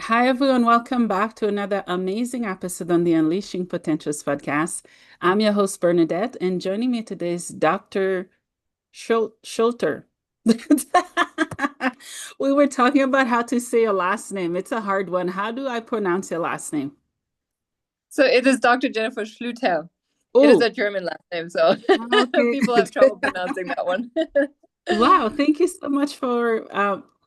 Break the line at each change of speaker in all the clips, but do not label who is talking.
Hi, everyone. Welcome back to another amazing episode on the Unleashing Potentials podcast. I'm your host, Bernadette, and joining me today is Dr. Schlueter. We were talking about how to say your last name. It's a hard one. How do I pronounce your last name?
So it is Dr. Jennifer Schlueter. It is
Oh,
a German last name, so
okay.
people have trouble pronouncing that one.
Wow. Thank you so much for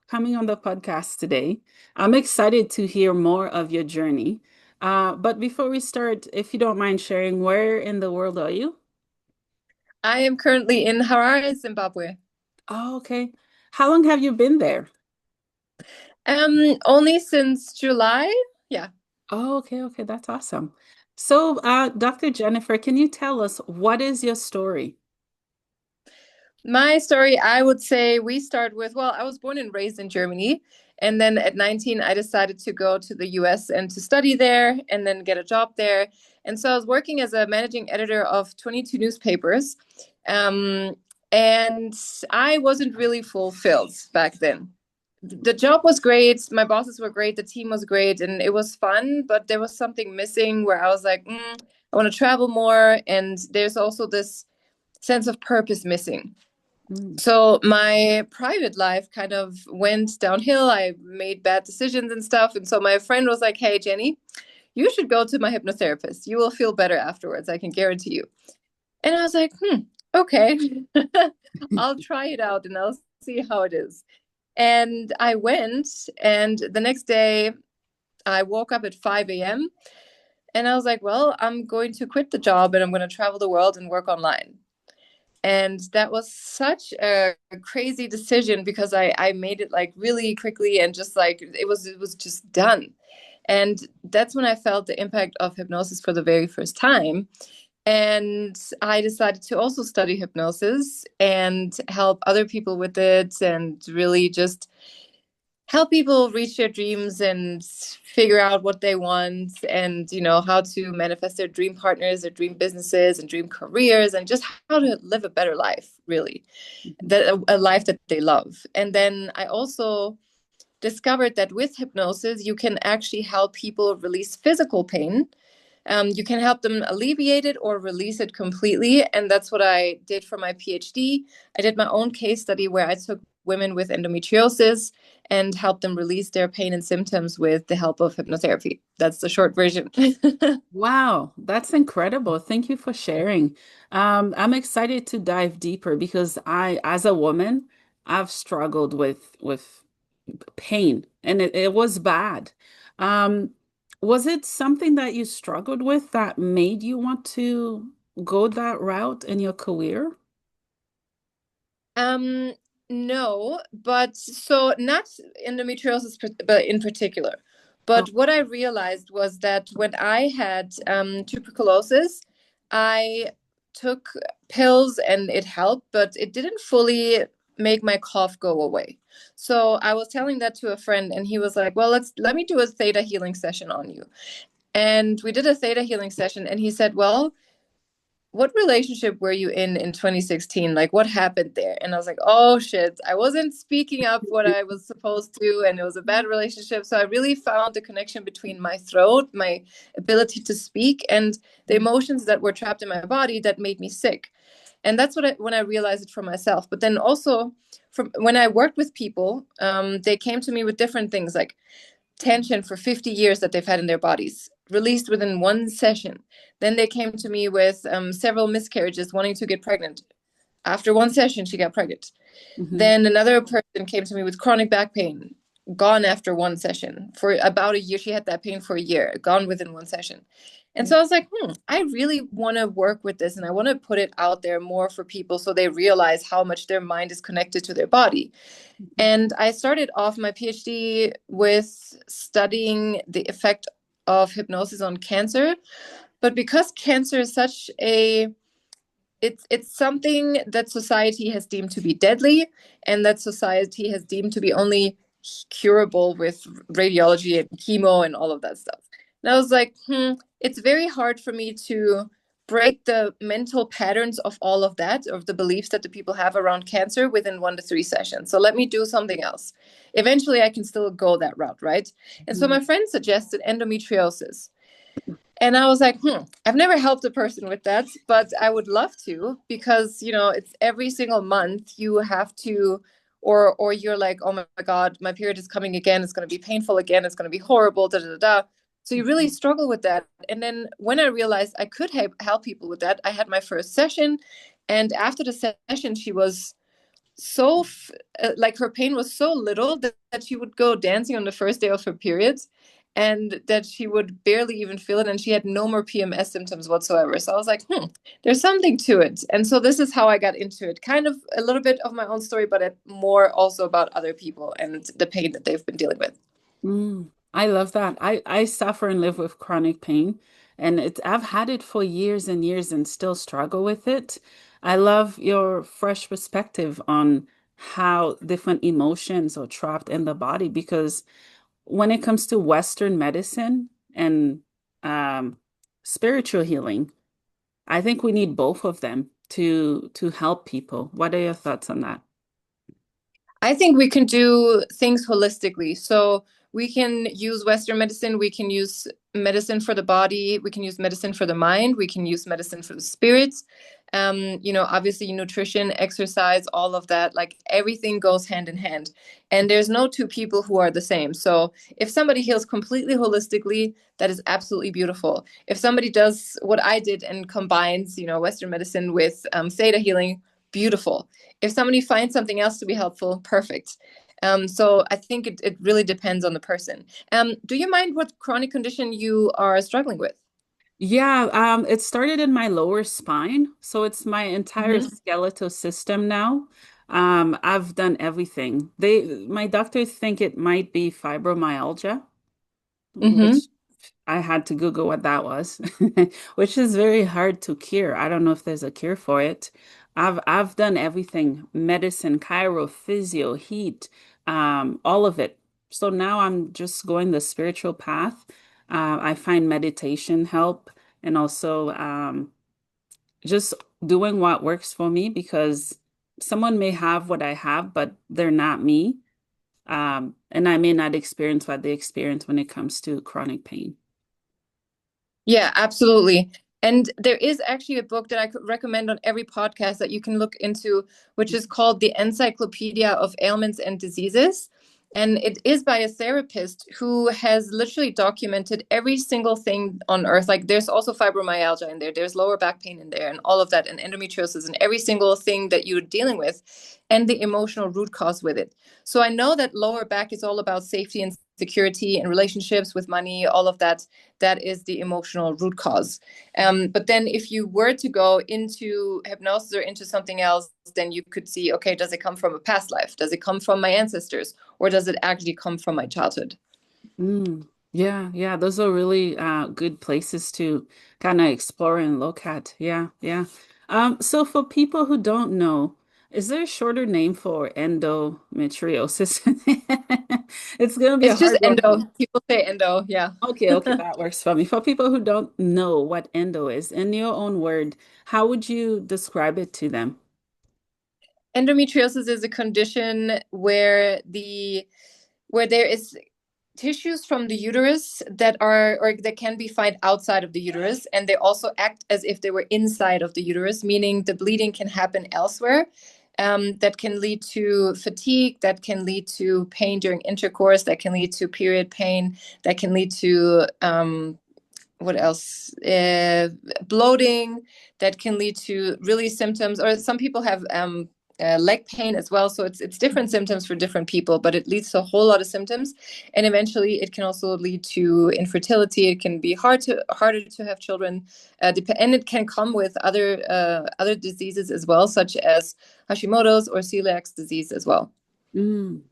coming on the podcast today. I'm excited to hear more of your journey. But before we start, if you don't mind sharing, where in the world are you?
I am currently in Harare, Zimbabwe.
Oh, okay. How long have you been there?
Only since July. Yeah.
Oh, okay, okay. That's awesome. So, Dr. Jennifer, can you tell us what is your story?
My story, I would say we start with, well, I was born and raised in Germany. And then at 19, I decided to go to the US and to study there and then get a job there. And so I was working as a managing editor of 22 newspapers. Um, and I wasn't really fulfilled back then. The job was great, my bosses were great, the team was great, and it was fun, but there was something missing where I was like, I want to travel more. And there's also this sense of purpose missing.
Mm.
So my private life kind of went downhill. I made bad decisions and stuff. And so my friend was like, "Hey, Jenny, you should go to my hypnotherapist. You will feel better afterwards. I can guarantee you." And I was like, okay, I'll try it out and I'll see how it is. And I went, and the next day I woke up at 5 a.m. and I was like, well, I'm going to quit the job and I'm going to travel the world and work online. And that was such a crazy decision because I made it like really quickly and just like it was just done. And that's when I felt the impact of hypnosis for the very first time. And I decided to also study hypnosis and help other people with it and really just help people reach their dreams and figure out what they want and how to manifest their dream partners, their dream businesses and dream careers, and just how to live a better life, really, that a life that they love. And then I also discovered that with hypnosis you can actually help people release physical pain. You can help them alleviate it or release it completely. And that's what I did for my PhD. I did my own case study where I took women with endometriosis and helped them release their pain and symptoms with the help of hypnotherapy. That's the short version.
Wow, that's incredible. Thank you for sharing. I'm excited to dive deeper because as a woman, I've struggled with pain and it was bad. Um, was it something that you struggled with that made you want to go that route in your career?
Um, no, but so not endometriosis, but in particular.
Oh,
But what I realized was that when I had tuberculosis, I took pills and it helped, but it didn't fully make my cough go away. So I was telling that to a friend, and he was like, "Well, let me do a theta healing session on you." And we did a theta healing session, and he said, "Well, what relationship were you in 2016? Like, what happened there?" And I was like, oh shit, I wasn't speaking up what I was supposed to, and it was a bad relationship. So I really found the connection between my throat, my ability to speak, and the emotions that were trapped in my body that made me sick. And that's when I realized it for myself. But then also, from when I worked with people, they came to me with different things like tension for 50 years that they've had in their bodies, released within one session. Then they came to me with several miscarriages, wanting to get pregnant. After one session, she got pregnant.
mhm.
Then another person came to me with chronic back pain, gone after one session. For about a year, she had that pain for a year, gone within one session. And so I was like, I really want to work with this and I want to put it out there more for people so they realize how much their mind is connected to their body. And I started off my PhD with studying the effect of hypnosis on cancer. But because cancer is such a it's something that society has deemed to be deadly and that society has deemed to be only curable with radiology and chemo and all of that stuff. And I was like, it's very hard for me to break the mental patterns of all of that, of the beliefs that the people have around cancer within 1 to 3 sessions. So let me do something else. Eventually, I can still go that route, right? And so my friend suggested endometriosis. And I was like, I've never helped a person with that, but I would love to, because, it's every single month you have to, or you're like, oh my God, my period is coming again. It's going to be painful again. It's going to be horrible. Da, da, da. So you really struggle with that. And then when I realized I could help people with that, I had my first session. And after the session, she was so like, her pain was so little that she would go dancing on the first day of her periods, and that she would barely even feel it, and she had no more PMS symptoms whatsoever. So I was like, there's something to it. And so this is how I got into it, kind of a little bit of my own story, but more also about other people and the pain that they've been dealing with.
I love that. I suffer and live with chronic pain, and I've had it for years and years and still struggle with it. I love your fresh perspective on how different emotions are trapped in the body, because when it comes to Western medicine and um, spiritual healing, I think we need both of them to help people. What are your thoughts on that?
I think we can do things holistically. So we can use Western medicine, we can use medicine for the body, we can use medicine for the mind, we can use medicine for the spirits. Obviously nutrition, exercise, all of that, like everything goes hand in hand. And there's no two people who are the same. So if somebody heals completely holistically, that is absolutely beautiful. If somebody does what I did and combines, Western medicine with theta healing, beautiful. If somebody finds something else to be helpful, perfect. So I think it really depends on the person. Do you mind what chronic condition you are struggling with?
Yeah, it started in my lower spine, so it's my entire
Mm-hmm.
skeletal system now. I've done everything. My doctors think it might be fibromyalgia,
Mm-hmm.
which I had to Google what that was, which is very hard to cure. I don't know if there's a cure for it. I've done everything, medicine, chiro, physio, heat, all of it. So now I'm just going the spiritual path. I find meditation help, and also just doing what works for me, because someone may have what I have, but they're not me. And I may not experience what they experience when it comes to chronic pain.
Yeah, absolutely. And there is actually a book that I could recommend on every podcast that you can look into, which is called The Encyclopedia of Ailments and Diseases. And it is by a therapist who has literally documented every single thing on earth. Like, there's also fibromyalgia in there, there's lower back pain in there, and all of that, and endometriosis, and every single thing that you're dealing with, and the emotional root cause with it. So I know that lower back is all about safety and security and relationships with money, all of that. That is the emotional root cause. But then if you were to go into hypnosis or into something else, then you could see, okay, does it come from a past life? Does it come from my ancestors? Or does it actually come from my childhood?
Yeah, yeah, those are really good places to kind of explore and look at. Yeah, yeah. So for people who don't know, is there a shorter name for endometriosis? It's gonna be a
It's just
hard one for
endo.
me.
People say endo. Yeah.
Okay, okay, that works for me. For people who don't know what endo is, in your own word, how would you describe it to them?
Endometriosis is a condition where there is tissues from the uterus that are, or that can be found outside of the uterus, and they also act as if they were inside of the uterus, meaning the bleeding can happen elsewhere. That can lead to fatigue, that can lead to pain during intercourse, that can lead to period pain, that can lead to what else? Bloating, that can lead to really symptoms, or some people have leg pain as well. So it's different symptoms for different people, but it leads to a whole lot of symptoms, and eventually it can also lead to infertility. It can be harder to have children, and it can come with other diseases as well, such as Hashimoto's or celiac disease as well.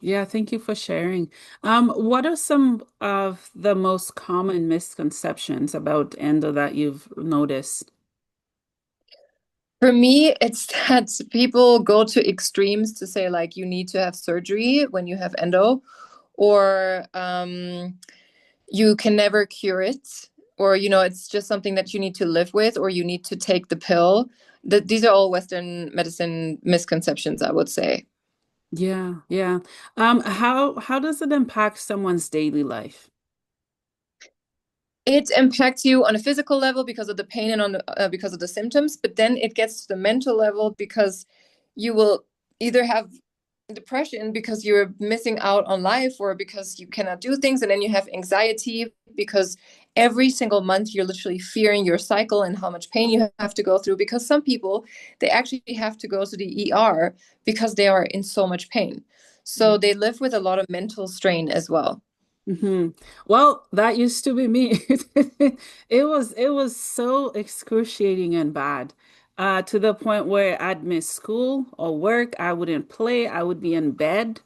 Yeah, thank you for sharing. What are some of the most common misconceptions about endo that you've noticed?
For me, it's that people go to extremes to say, like, you need to have surgery when you have endo, or you can never cure it, or it's just something that you need to live with, or you need to take the pill. These are all Western medicine misconceptions, I would say.
Yeah, yeah. How does it impact someone's daily life?
It impacts you on a physical level because of the pain and because of the symptoms, but then it gets to the mental level because you will either have depression because you're missing out on life, or because you cannot do things, and then you have anxiety because every single month you're literally fearing your cycle and how much pain you have to go through, because some people, they actually have to go to the ER because they are in so much pain. So they live with a lot of mental strain as well.
Hmm. Well, that used to be me. It was so excruciating and bad, to the point where I'd miss school or work. I wouldn't play. I would be in bed.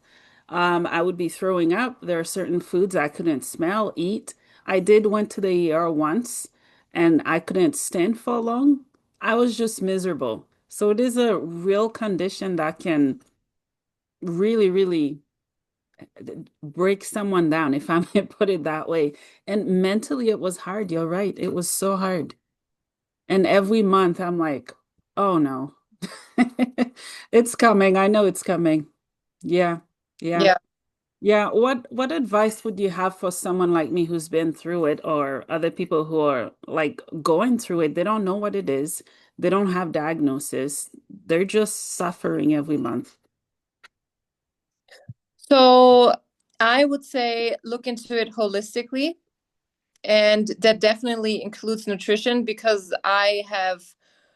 I would be throwing up. There are certain foods I couldn't smell, eat. I did went to the ER once, and I couldn't stand for long. I was just miserable. So it is a real condition that can really, really break someone down, if I may put it that way. And mentally, it was hard. You're right. It was so hard. And every month, I'm like, oh no, it's coming. I know it's coming. Yeah, yeah,
Yeah.
yeah. What advice would you have for someone like me who's been through it, or other people who are like going through it? They don't know what it is. They don't have diagnosis. They're just suffering every month.
So I would say look into it holistically. And that definitely includes nutrition, because I have,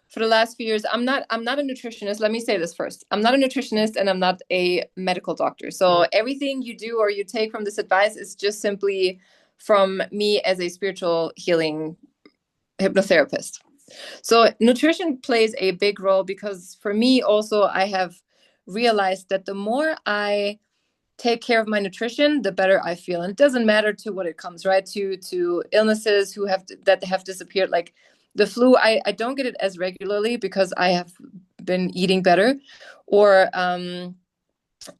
for the last few years, I'm not a nutritionist. Let me say this first. I'm not a nutritionist, and I'm not a medical doctor. So everything you do or you take from this advice is just simply from me as a spiritual healing hypnotherapist. So nutrition plays a big role, because for me also, I have realized that the more I take care of my nutrition, the better I feel. And it doesn't matter to what it comes, right? To illnesses that have disappeared, like the flu. I don't get it as regularly because I have been eating better, or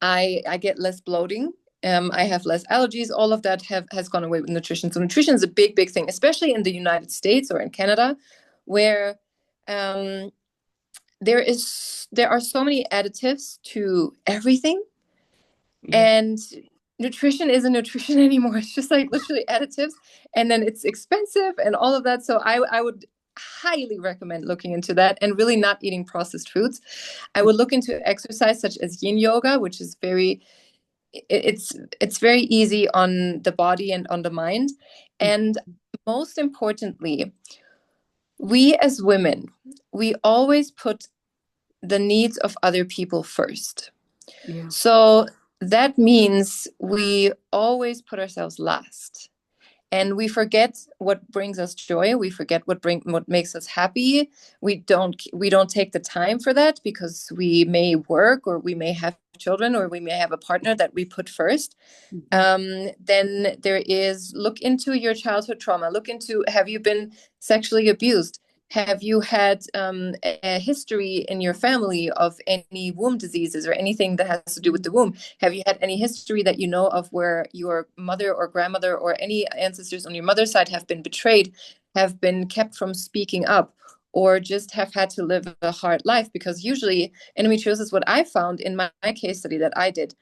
I get less bloating. I have less allergies. All of that has gone away with nutrition. So nutrition is a big, big thing, especially in the United States or in Canada, where um, there are so many additives to everything,
Yeah.
and nutrition isn't nutrition anymore. It's just like literally additives, and then it's expensive and all of that. So I would highly recommend looking into that and really not eating processed foods. I would look into exercise such as yin yoga, which is it's very easy on the body and on the mind. And most importantly, we as women, we always put the needs of other people first.
Yeah.
So that means we always put ourselves last, and we forget what brings us joy. We forget what makes us happy. We don't take the time for that because we may work, or we may have children, or we may have a partner that we put first.
Mhm.
Then there is, look into your childhood trauma. Look into, have you been sexually abused? Have you had a history in your family of any womb diseases or anything that has to do with the womb? Have you had any history that you know of where your mother or grandmother or any ancestors on your mother's side have been betrayed, have been kept from speaking up, or just have had to live a hard life? Because usually endometriosis, what I found in my case study that I did,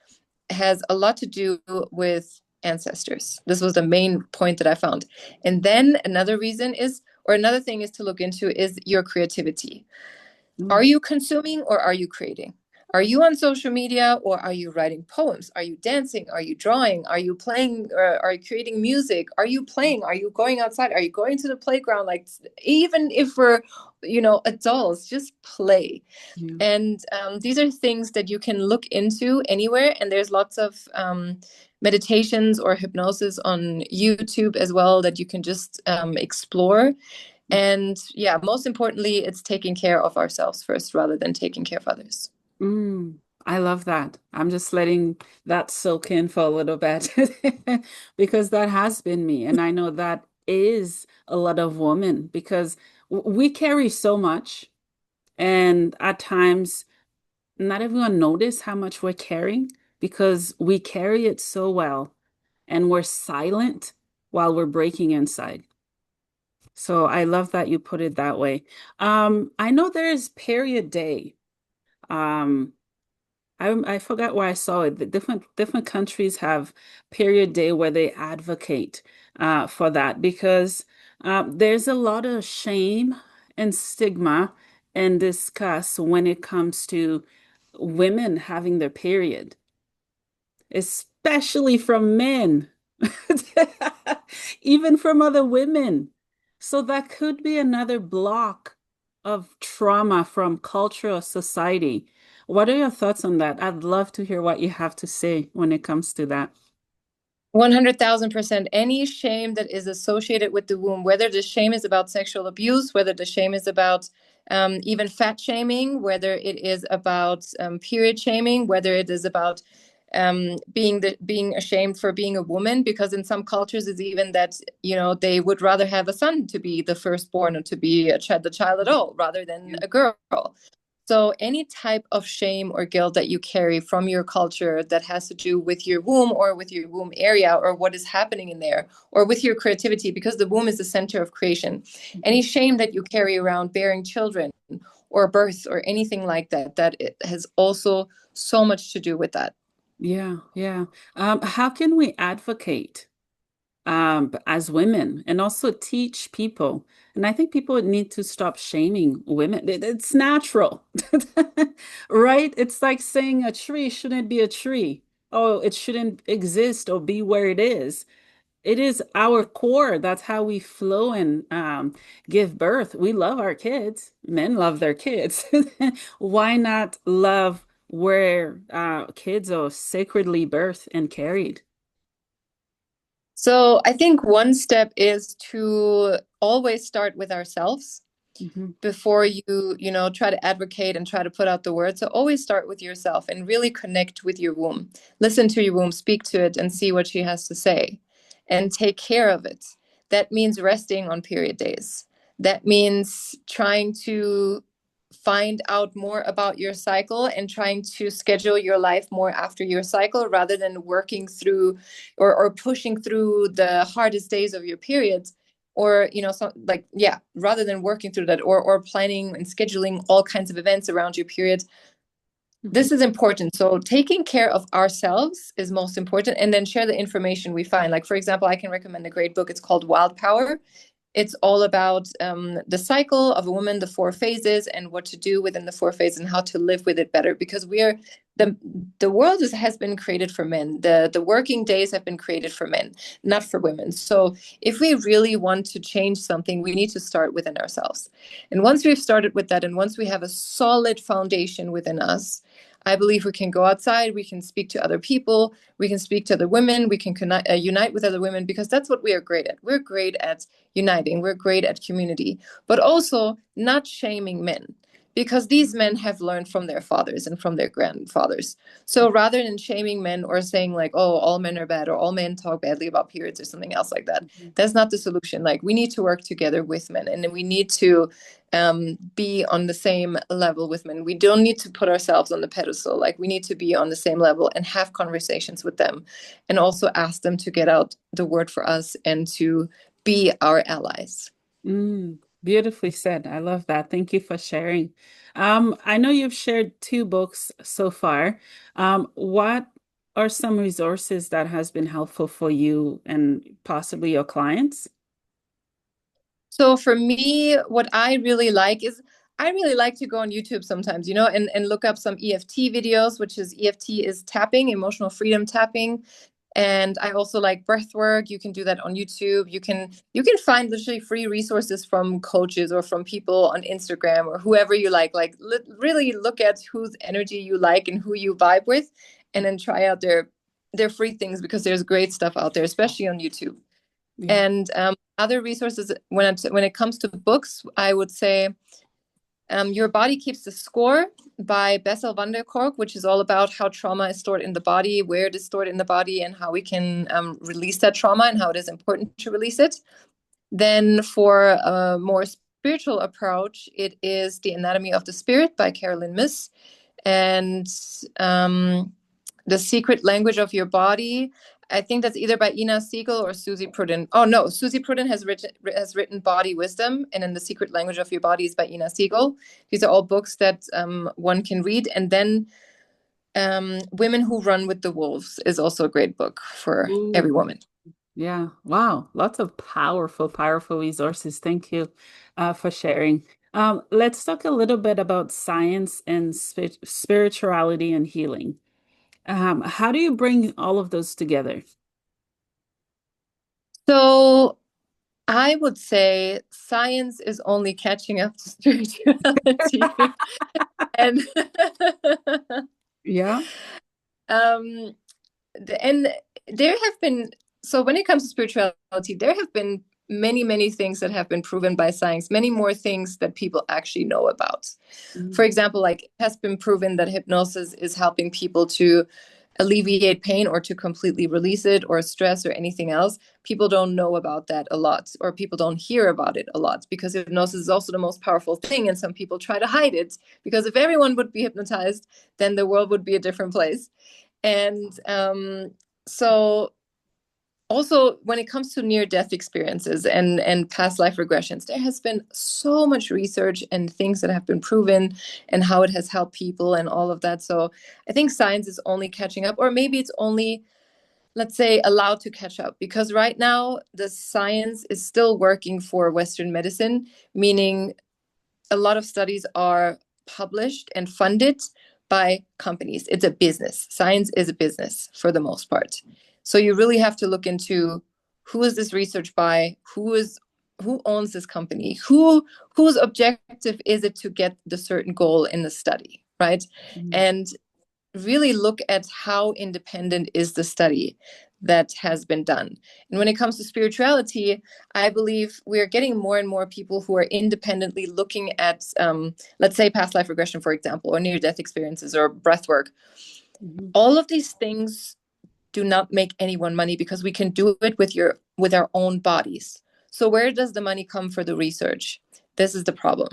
has a lot to do with ancestors. This was the main point that I found. And then another reason is, or another thing is to look into, is your creativity. Are
Mm.
you consuming or are you creating? Are you on social media or are you writing poems? Are you dancing? Are you drawing? Are you playing? Or are you creating music? Are you playing? Are you going outside? Are you going to the playground? Like, even if we're, adults, just play.
Yeah.
And these are things that you can look into anywhere. And there's lots of meditations or hypnosis on YouTube as well that you can just explore. And yeah, most importantly, it's taking care of ourselves first rather than taking care of others.
Mm, I love that. I'm just letting that soak in for a little bit because that has been me. And I know that is a lot of women because we carry so much. And at times, not everyone notice how much we're carrying because we carry it so well and we're silent while we're breaking inside. So I love that you put it that way. I know there's period day. Um, I forgot where I saw it. The different countries have period day where they advocate for that because there's a lot of shame and stigma and discuss when it comes to women having their period, especially from men, even from other women. So that could be another block of trauma from culture or society. What are your thoughts on that? I'd love to hear what you have to say when it comes to that.
100,000%. Any shame that is associated with the womb, whether the shame is about sexual abuse, whether the shame is about even fat shaming, whether it is about period shaming, whether it is about being ashamed for being a woman, because in some cultures it's even that they would rather have a son to be the firstborn or to be the child at all rather than
Yeah.
a girl. So any type of shame or guilt that you carry from your culture that has to do with your womb or with your womb area or what is happening in there or with your creativity, because the womb is the center of creation. Any shame that you carry around bearing children or birth or anything like that, that it has also so much to do with that.
Yeah, yeah. How can we advocate as women and also teach people? And I think people need to stop shaming women. It's natural, right? It's like saying a tree shouldn't be a tree. Oh, it shouldn't exist or be where it is. It is our core. That's how we flow and give birth. We love our kids. Men love their kids. Why not love where kids are sacredly birthed and carried?
So I think one step is to always start with ourselves
Mhm.
before you try to advocate and try to put out the word. So always start with yourself and really connect with your womb. Listen to your womb, speak to it, and see what she has to say, and take care of it. That means resting on period days. That means trying to find out more about your cycle and trying to schedule your life more after your cycle rather than working through or pushing through the hardest days of your periods, or so, like, yeah, rather than working through that or planning and scheduling all kinds of events around your period.
Mhm.
This is important. So taking care of ourselves is most important, and then share the information we find. Like, for example, I can recommend a great book. It's called Wild Power. It's all about the cycle of a woman, the four phases, and what to do within the four phases and how to live with it better. Because the the world has been created for men. The working days have been created for men, not for women. So if we really want to change something, we need to start within ourselves. And once we've started with that, and once we have a solid foundation within us, I believe we can go outside, we can speak to other people, we can speak to other women, we can unite with other women, because that's what we are great at. We're great at uniting, we're great at community, but also not shaming men, because these men have learned from their fathers and from their grandfathers. So rather than shaming men or saying like, oh, all men are bad or all men talk badly about periods or something else like that,
Mhm.
that's not the solution. Like, we need to work together with men, and we need to be on the same level with men. We don't need to put ourselves on the pedestal. Like, we need to be on the same level and have conversations with them, and also ask them to get out the word for us and to be our allies.
Beautifully said. I love that. Thank you for sharing. I know you've shared two books so far. What are some resources that has been helpful for you and possibly your clients?
So for me, what I really like is I really like to go on YouTube sometimes, and look up some EFT videos, which is EFT is tapping, emotional freedom tapping. And I also like breath work. You can do that on YouTube. You can find literally free resources from coaches or from people on Instagram or whoever you like. Like, really look at whose energy you like and who you vibe with, and then try out their free things, because there's great stuff out there, especially on YouTube.
Yeah.
And other resources, when it comes to books, I would say Your Body Keeps the Score by 𝒆𝒎💂💂, which is all about how trauma is stored in the body, where it is stored in the body, and how we can release that trauma and how it is important to release it. Then for a more spiritual approach, it is The Anatomy of the Spirit by Carolyn Myss, and The Secret Language of Your Body. I think that's either by Ina Siegel or Susie Prudden. Oh no, Susie Prudden has written Body Wisdom, and then The Secret Language of Your Body is by Ina Siegel. These are all books that one can read. And then Women Who Run with the Wolves is also a great book for
Ooh,
every woman.
yeah. Wow. Lots of powerful, powerful resources. Thank you for sharing. Let's talk a little bit about science and spirituality and healing. How do you bring all of those together?
So I would say science is only catching up to spirituality. And
Yeah.
um, and there have been, so when it comes to spirituality, there have been many, many things that have been proven by science, many more things that people actually know about. For
Mhm.
example, like it has been proven that hypnosis is helping people to alleviate pain or to completely release it or stress or anything else. People don't know about that a lot, or people don't hear about it a lot, because hypnosis is also the most powerful thing. And some people try to hide it, because if everyone would be hypnotized, then the world would be a different place. And so also when it comes to near-death experiences and past life regressions, there has been so much research and things that have been proven and how it has helped people and all of that. So I think science is only catching up, or maybe it's only, let's say, allowed to catch up, because right now the science is still working for Western medicine, meaning a lot of studies are published and funded by companies. It's a business. Science is a business for the most part. So you really have to look into who is this research by, who owns this company, whose objective is it to get the certain goal in the study, right?
Mhm.
And really look at how independent is the study that has been done. And when it comes to spirituality, I believe we are getting more and more people who are independently looking at, let's say, past life regression, for example, or near death experiences or breath work.
Mhm.
All of these things do not make anyone money, because we can do it with our own bodies. So where does the money come for the research? This is the problem.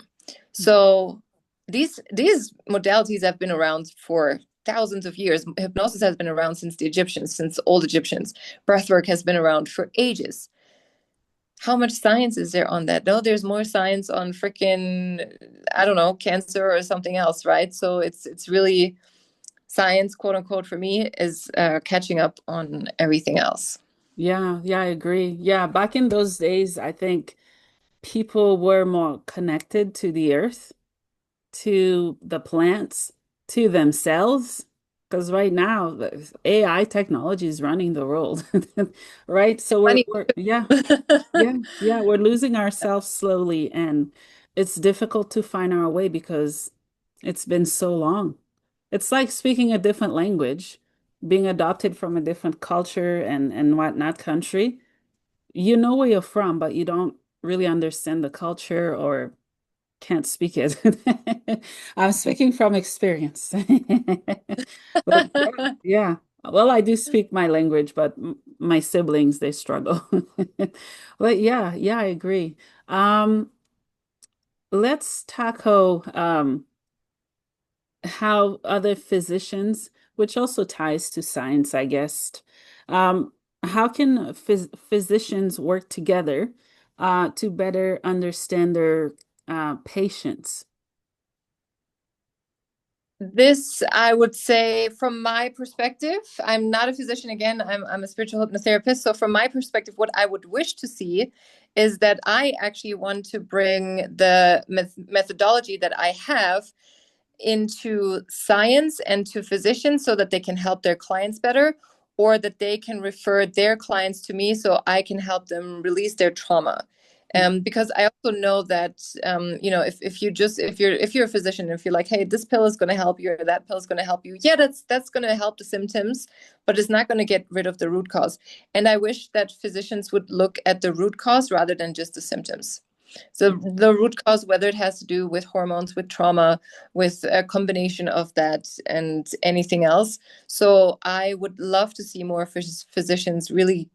So these modalities have been around for thousands of years. Hypnosis has been around since the Egyptians, since old Egyptians. Breathwork has been around for ages. How much science is there on that? No, there's more science on freaking, I don't know, cancer or something else, right? So it's really science, quote unquote, for me is catching up on everything else.
Yeah, yeah, I agree. Yeah, back in those days, I think people were more connected to the earth, to the plants, to themselves. Because right now, the AI technology is running the world, right? So
Money.
yeah, yeah, yeah, we're losing ourselves slowly, and it's difficult to find our way because it's been so long. It's like speaking a different language, being adopted from a different culture and whatnot country. You know where you're from, but you don't really understand the culture or can't speak it. I'm speaking from experience. But yeah, yeah. Well, I do speak my language, but my siblings, they struggle. But yeah, yeah, I agree. Let's tackle how other physicians, which also ties to science, I guess, um, how can physicians work together to better understand their patients?
This, I would say, from my perspective, I'm not a physician again, I'm a spiritual hypnotherapist. So, from my perspective, what I would wish to see is that I actually want to bring the methodology that I have into science and to physicians so that they can help their clients better, or that they can refer their clients to me so I can help them release their trauma. Because I also know that if you're a physician, if you're like, hey, this pill is going to help you or that pill is going to help you, yeah, that's going to help the symptoms, but it's not going to get rid of the root cause. And I wish that physicians would look at the root cause rather than just the symptoms. So the root cause, whether it has to do with hormones, with trauma, with a combination of that and anything else. So I would love to see more physicians really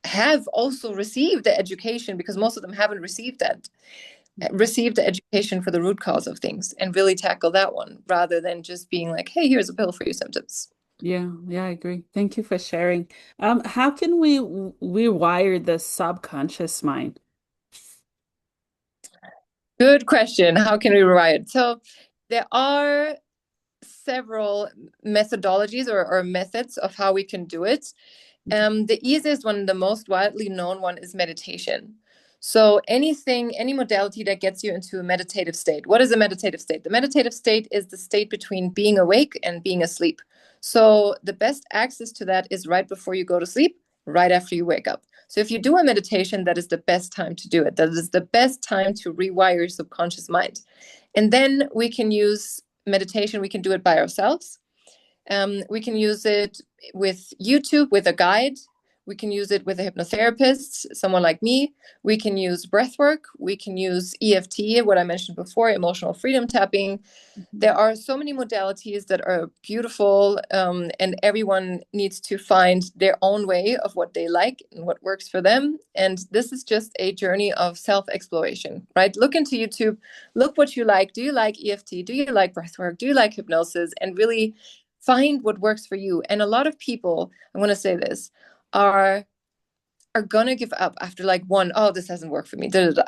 have also received the education, because most of them haven't received that, receive the education for the root cause of things and really tackle that one rather than just being like, hey, here's a pill for your symptoms.
Yeah, I agree. Thank you for sharing. How can we rewire the subconscious mind?
Good question. How can we rewrite it? So there are several methodologies or methods of how we can do it. The easiest one, the most widely known one, is meditation. So anything, any modality that gets you into a meditative state. What is a meditative state? The meditative state is the state between being awake and being asleep. So the best access to that is right before you go to sleep, right after you wake up. So if you do a meditation, that is the best time to do it. That is the best time to rewire your subconscious mind. And then we can use meditation, we can do it by ourselves. We can use it with YouTube, with a guide. We can use it with a hypnotherapist, someone like me. We can use breath work. We can use EFT, what I mentioned before, emotional freedom tapping. There are so many modalities that are beautiful, and everyone needs to find their own way of what they like and what works for them. And this is just a journey of self-exploration, right? Look into YouTube, look what you like. Do you like EFT? Do you like breathwork? Do you like hypnosis? And really find what works for you. And a lot of people, I want to say this, are gonna give up after like one, oh, this hasn't worked for me. Da, da, da.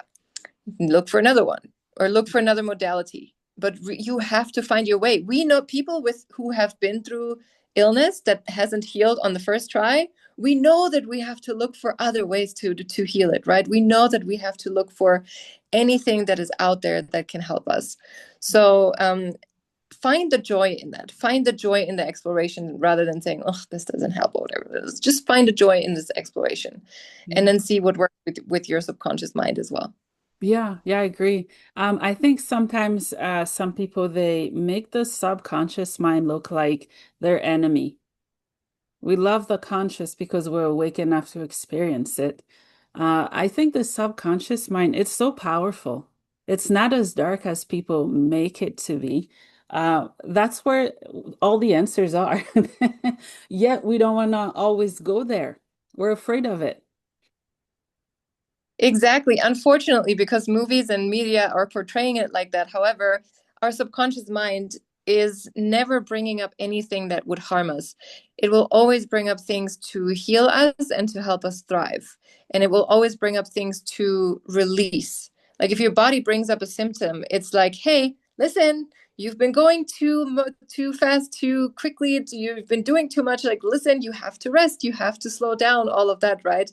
Look for another one or look for another modality. But you have to find your way. We know people with who have been through illness that hasn't healed on the first try. We know that we have to look for other ways to heal it, right? We know that we have to look for anything that is out there that can help us. So find the joy in that. Find the joy in the exploration rather than saying, oh, this doesn't help or whatever it is. Just find the joy in this exploration and
Yeah.
then see what works with your subconscious mind as well.
Yeah, I agree. I think sometimes some people they make the subconscious mind look like their enemy. We love the conscious because we're awake enough to experience it. I think the subconscious mind, it's so powerful. It's not as dark as people make it to be. That's where all the answers are. Yet we don't want to always go there. We're afraid of it.
Exactly. Unfortunately, because movies and media are portraying it like that. However, our subconscious mind is never bringing up anything that would harm us. It will always bring up things to heal us and to help us thrive. And it will always bring up things to release. Like if your body brings up a symptom, it's like, hey, listen, you've been going too fast, too quickly. You've been doing too much. Like, listen, you have to rest. You have to slow down. All of that, right?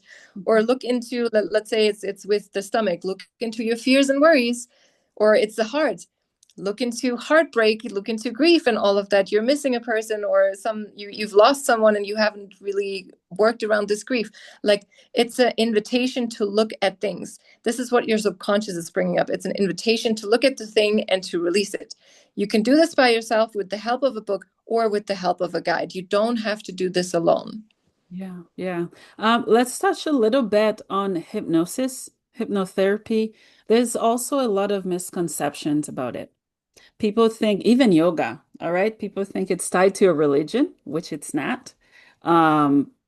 Or look into, let's say it's with the stomach, look into your fears and worries. Or it's the heart, look into heartbreak, look into grief and all of that. You're missing a person or you've lost someone and you haven't really worked around this grief. Like, it's an invitation to look at things. This is what your subconscious is bringing up. It's an invitation to look at the thing and to release it. You can do this by yourself with the help of a book or with the help of a guide. You don't have to do this alone.
Yeah. Let's touch a little bit on hypnosis, hypnotherapy. There's also a lot of misconceptions about it. People think, even yoga, all right? People think it's tied to a religion, which it's not.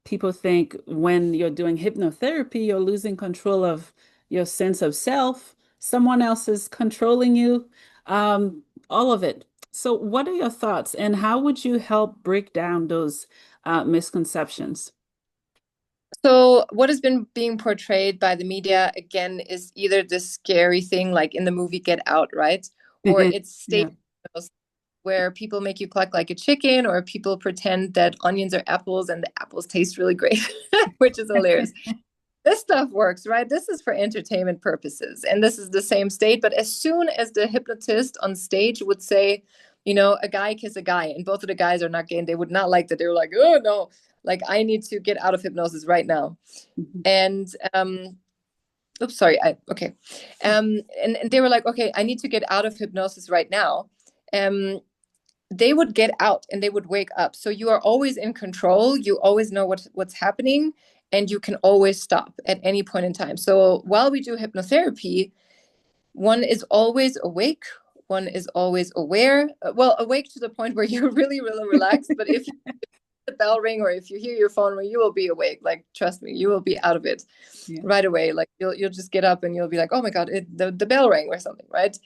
People think when you're doing hypnotherapy, you're losing control of your sense of self. Someone else is controlling you, all of it. So, what are your thoughts, and how would you help break down those misconceptions?
So, what has been being portrayed by the media again is either this scary thing, like in the movie Get Out, right? Or it's stage
Yeah.
shows where people make you cluck like a chicken, or people pretend that onions are apples and the apples taste really great, which is hilarious. This stuff works, right? This is for entertainment purposes. And this is the same state. But as soon as the hypnotist on stage would say, a guy kiss a guy, and both of the guys are not gay, and they would not like that. They were like, oh no, like I need to get out of hypnosis right now.
Mhm.
And oops, sorry. Okay. And they were like, okay, I need to get out of hypnosis right now. Um, they would get out and they would wake up. So you are always in control. You always know what's happening, and you can always stop at any point in time. So while we do hypnotherapy, one is always awake. One is always aware. Well, awake to the point where you're really, really relaxed. But if the bell ring or if you hear your phone ring, you will be awake. Like, trust me, you will be out of it
Yeah.
right away. Like you'll just get up and you'll be like, oh my God, the bell rang or something, right?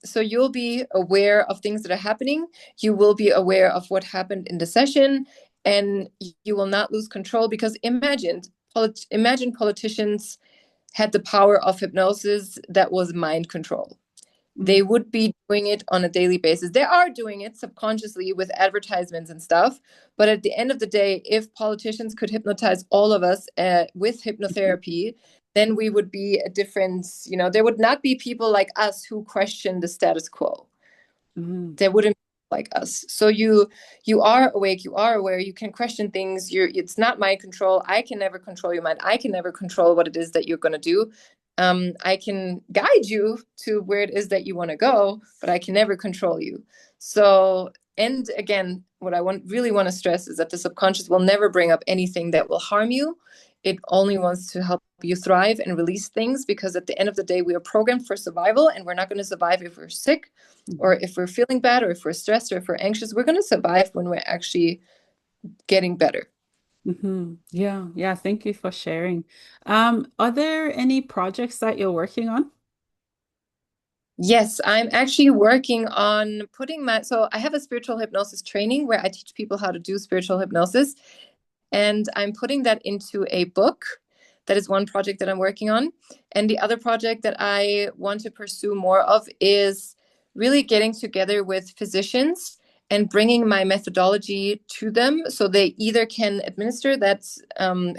So you'll be aware of things that are happening. You will be aware of what happened in the session, and you will not lose control because imagine politicians had the power of hypnosis that was mind control. They
Mm,
would be doing it on a daily basis. They are doing it subconsciously with advertisements and stuff. But at the end of the day, if politicians could hypnotize all of us with hypnotherapy, then we would be a different, there would not be people like us who question the status quo.
mm,
They wouldn't be like us. So you are awake, you are aware, you can question things. It's not my control. I can never control your mind. I can never control what it is that you're gonna do. I can guide you to where it is that you want to go, but I can never control you. So, and again, what I really want to stress is that the subconscious will never bring up anything that will harm you. It only wants to help you thrive and release things because at the end of the day, we are programmed for survival, and we're not going to survive if we're sick or
mhm,
if we're feeling bad or if we're stressed or if we're anxious. We're going to survive when we're actually getting better.
mhm. Yeah, yeah. Thank you for sharing. Are there any projects that you're working on?
Yes, I'm actually working on so I have a spiritual hypnosis training where I teach people how to do spiritual hypnosis. And I'm putting that into a book. That is one project that I'm working on. And the other project that I want to pursue more of is really getting together with physicians and bringing my methodology to them so they either can administer that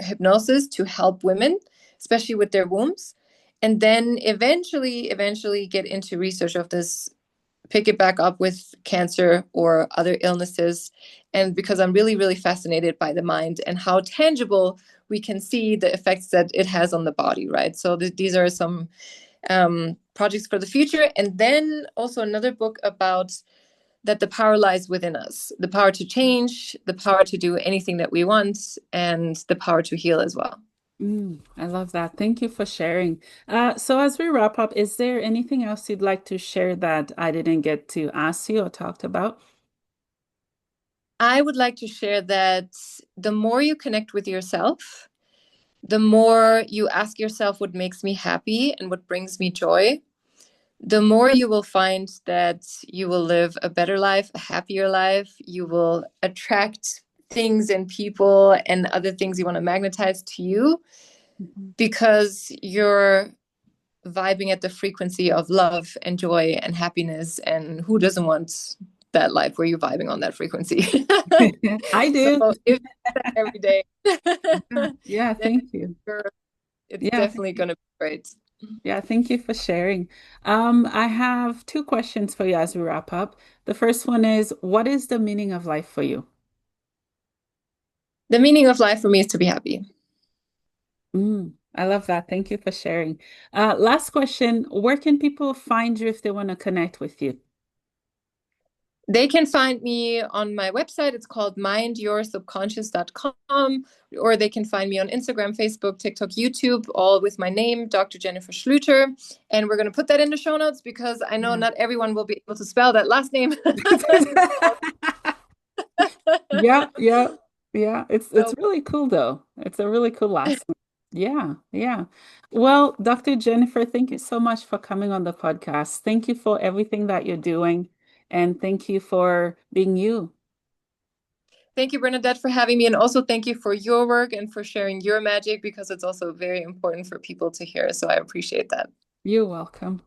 hypnosis to help women, especially with their wombs, and then eventually get into research of this, pick it back up with cancer or other illnesses. And because I'm really, really fascinated by the mind and how tangible we can see the effects that it has on the body, right? So these are some projects for the future. And then also another book about that the power lies within us, the power to change, the power to do anything that we want, and the power to heal as well.
I love that. Thank you for sharing. So as we wrap up, is there anything else you'd like to share that I didn't get to ask you or talked about?
I would like to share that the more you connect with yourself, the more you ask yourself what makes me happy and what brings me joy, the more you will find that you will live a better life, a happier life. You will attract things and people and other things you want to magnetize to you
Mhm.
because you're vibing at the frequency of love and joy and happiness. And who doesn't want that life where you're vibing on that frequency?
I
So
do.
if you do that every day,
Yeah, yeah,
then
thank you.
it's
Yeah,
definitely going to be great.
yeah, thank you for sharing. I have two questions for you as we wrap up. The first one is, what is the meaning of life for you?
The meaning of life for me is to be happy.
I love that. Thank you for sharing. Last question, where can people find you if they want to connect with you?
They can find me on my website. It's called mindyoursubconscious.com, or they can find me on Instagram, Facebook, TikTok, YouTube, all with my name, Dr. Jennifer Schlueter. And we're going to put that in the show notes because I know
Yeah.
not everyone will be able to spell that last name.
Yeah, yeah, yeah. It's
So
really cool though. It's a really cool last name. Yeah, yeah. Well, Dr. Jennifer, thank you so much for coming on the podcast. Thank you for everything that you're doing, and thank you for being you.
thank you, Bernadette, for having me. And also thank you for your work and for sharing your magic because it's also very important for people to hear. So I appreciate that.
You're welcome.